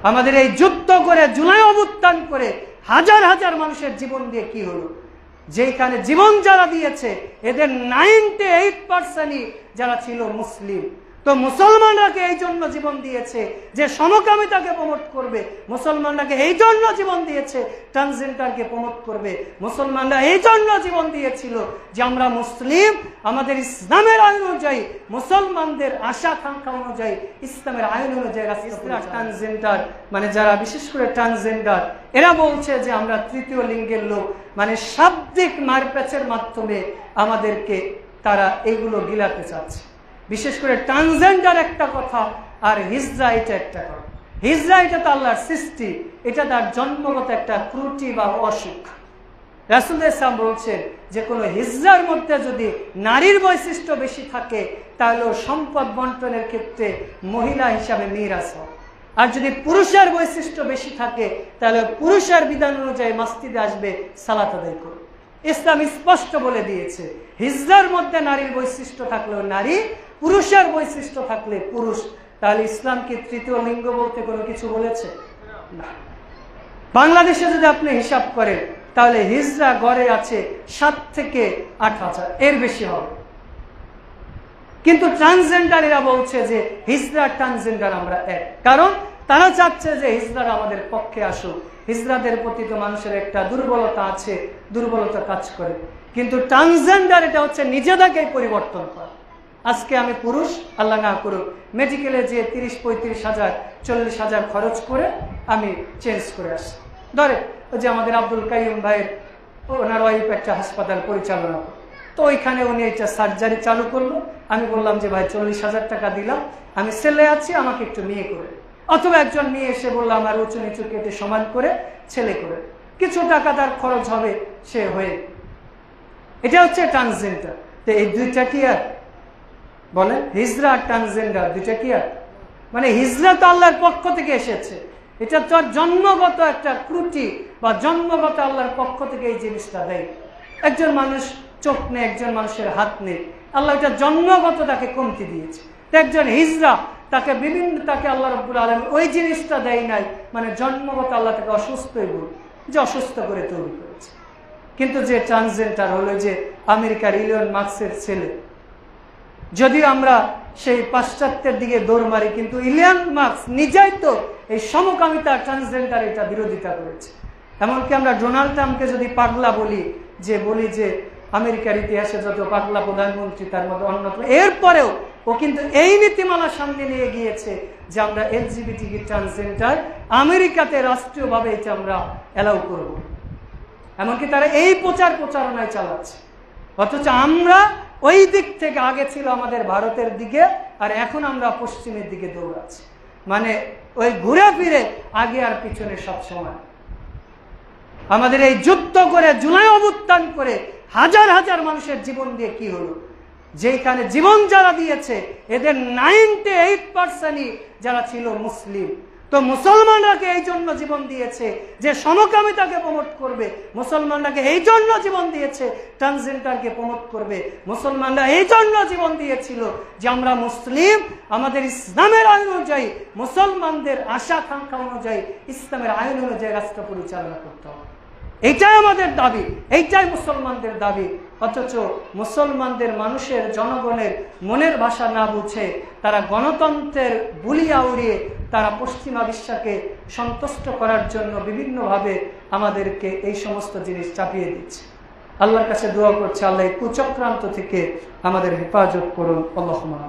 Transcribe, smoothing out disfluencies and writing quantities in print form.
আমাদের এই যুদ্ধ করে, জুলাই অভ্যুত্থান করে হাজার হাজার মানুষের জীবন দিয়ে কি হলো? যেখানে জীবন যারা দিয়েছে এদের 98% যারা ছিল মুসলিম। তো মুসলমানরাকে এই জন্য জীবন দিয়েছে যে সমকামিতাকে প্রমোট করবে, মুসলমানরাকে এই জন্য জীবন দিয়েছে ট্রান্সজেন্ডারকে প্রমোট করবে, মুসলমানরা এই জন্য জীবন দিয়েছিল যে আমরা মুসলিম, আমাদের ইসলামের আইন অনুযায়ী, মুসলমানদের আশা আকাঙ্ক্ষা অনুযায়ী, ইসলামের আইন অনুযায়ী ট্রান্সজেন্ডার মানে যারা বিশেষ করে ট্রান্সজেন্ডার এরা বলছে যে আমরা তৃতীয় লিঙ্গের লোক, মানে শাব্দিক মারপ্যাচের মাধ্যমে আমাদেরকে তারা এইগুলো গিলাতে চাচ্ছে। বিশেষ করে ট্রান্সজেন্ডার একটা কথা আর হিজরা এটা একটা কথা। হিজরা এটা তো আল্লাহর সৃষ্টি, এটা তার জন্মগত একটা ত্রুটি বা অসুখ। রাসূল ইসলাম বলছেন যে কোনো হিজরার মধ্যে যদি নারীর বৈশিষ্ট্য বেশি থাকে তাহলে সম্পদ বন্টনের ক্ষেত্রে মহিলা হিসাবে মিরাস হয়, আর যদি পুরুষের বৈশিষ্ট্য বেশি থাকে তাহলে পুরুষের বিধান অনুযায়ী মসজিদে আসবে, সালাত আদায় করবে। ইসলাম স্পষ্ট বলে দিয়েছে হিজরার মধ্যে নারীর বৈশিষ্ট্য থাকলেও নারী, পুরুষের বৈশিষ্ট্য থাকলে পুরুষ। তাহলে ইসলাম কি তৃতীয় লিঙ্গ বলতে কোনো কিছু বলেছে? না। বাংলাদেশে যদি আপনি হিসাব করেন তাহলে হিজরা গড়ে আছে 7 থেকে 8,000, এর বেশি হবে। কিন্তু ট্রান্সজেন্ডার এরা বলছে যে হিজরা ট্রান্সজেন্ডার আমরা এক, কারণ তারা চাচ্ছে যে হিজরারা আমাদের পক্ষে আসুক। হিজরাদের প্রতি তো মানুষের একটা দুর্বলতা আছে, দুর্বলতা কাজ করে। কিন্তু ট্রান্সজেন্ডার এটা হচ্ছে নিজেদেরকেই পরিবর্তন করা। আজকে আমি পুরুষ, আল্লাহ না করুক, মেডিকেলে যে 30-35,000 40,000 খরচ করে আমি চেঞ্জ করে আসি। ধরে ওই যে আমাদের আব্দুল কাইয়ুম ভাইয়ের ওনার ওয়াইফ একটা হাসপাতাল পরিচালনা করে, তো ওইখানে উনি একটা সার্জারি চালু করলো। আমি বললাম যে ভাই 40,000 টাকা দিলাম, আমি ছেলে আছি, আমাকে একটু মেয়ে করে। অথবা একজন মেয়ে এসে বললো আমার উঁচু নিচু কেটে সমান করে ছেলে করে, কিছু টাকা তার খরচ হবে, সে হয়ে। এটা হচ্ছে ট্রান্সজেন্ডার। তো এই দুইটা কি আর বলে হিজরা আর ট্রান্সজেন্ডার দুইটা কি আর? মানে হিজরা তো আল্লাহর পক্ষ থেকে এসেছে, এটা তো জন্মগত একটা ত্রুটি বা জন্মগত আল্লাহর পক্ষ থেকে এই জিনিসটা দেয়। একজন মানুষ চোখ নেই, একজন মানুষের হাত নেই, আল্লাহ এটা জন্মগত তাকে কমতি দিয়েছে। একজন হিজরা তাকে আল্লাহ রাব্বুল আলামিন ওই জিনিসটা দেয় নাই, মানে জন্মগত আল্লাহ তাকে অসুস্থই বল যে অসুস্থ করে তৈরি করেছে। কিন্তু যে ট্রান্সজেন্ডার হলো যে আমেরিকার ইলন মাস্কের ছেলে, যদিও আমরা সেই পাশ্চাত্যের দিকে দৌড় মারি, কিন্তু ইলন মাস্ক নিজেই তো এই সমকামিতা ট্রান্সজেন্ডার এটা বিরোধিতা করেছে। এমনকি আমরা ডোনাল্ড ট্রাম্পকে যদি পাগলা বলি যে আমেরিকার ইতিহাসে যত পাগলা প্রধানমন্ত্রী তার মধ্যে অন্যতম, এরপরেও ও কিন্তু এই নীতিমালা সামনে নিয়ে গিয়েছে যে আমরা এলজিবিটি ট্রান্সজেন্ডার আমেরিকাতে রাষ্ট্রীয়ভাবে এটা আমরা অ্যালাউ করব। এমনকি তারা এই প্রচারণায় চালাচ্ছে, অথচ আমরা ওই দিক থেকে আগে ছিল আমাদের ভারতের দিকে, আর এখন আমরা পশ্চিমের দিকে দৌড়াচ্ছি। মানে ওই ঘুরে ফিরে আগে আর পিছনে সব সময়। আমাদের এই যুদ্ধ করে, জুলাই অভ্যুত্থান করে হাজার হাজার মানুষের জীবন দিয়ে কি হলো? যেখানে জীবন যারা দিয়েছে এদের 98% যারা ছিল মুসলিম। তো মুসলমানরাকে এই জন্য জীবন দিয়েছে যে সমকামিতাকে প্রমোট করবে, মুসলমানরাকে এই জন্য জীবন দিয়েছে ট্রান্সজেন্ডারকে প্রমোট করবে, মুসলমানরা এই জন্য জীবন দিয়েছিল যে আমরা মুসলিম, আমাদের ইসলামের আইন অনুযায়ী, মুসলমানদের আশা আকাঙ্ক্ষা অনুযায়ী, ইসলামের আইন অনুযায়ী রাষ্ট্র পরিচালনা করতে হবে। এইটাই আমাদের দাবি, এইটাই মুসলমানদের দাবি। অথচ মুসলমানদের মানুষের, জনগণের মনের ভাষা না বুঝে তারা গণতন্ত্রের বুলিয়া উড়িয়ে তারা পশ্চিমা বিশ্বাসকে সন্তুষ্ট করার জন্য বিভিন্নভাবে আমাদেরকে এই সমস্ত জিনিস চাপিয়ে দিচ্ছে। আল্লাহর কাছে দোয়া করছে আল্লাহ কুচক্রান্ত থেকে আমাদের হেফাজত করুন। আল্লাহুম্মা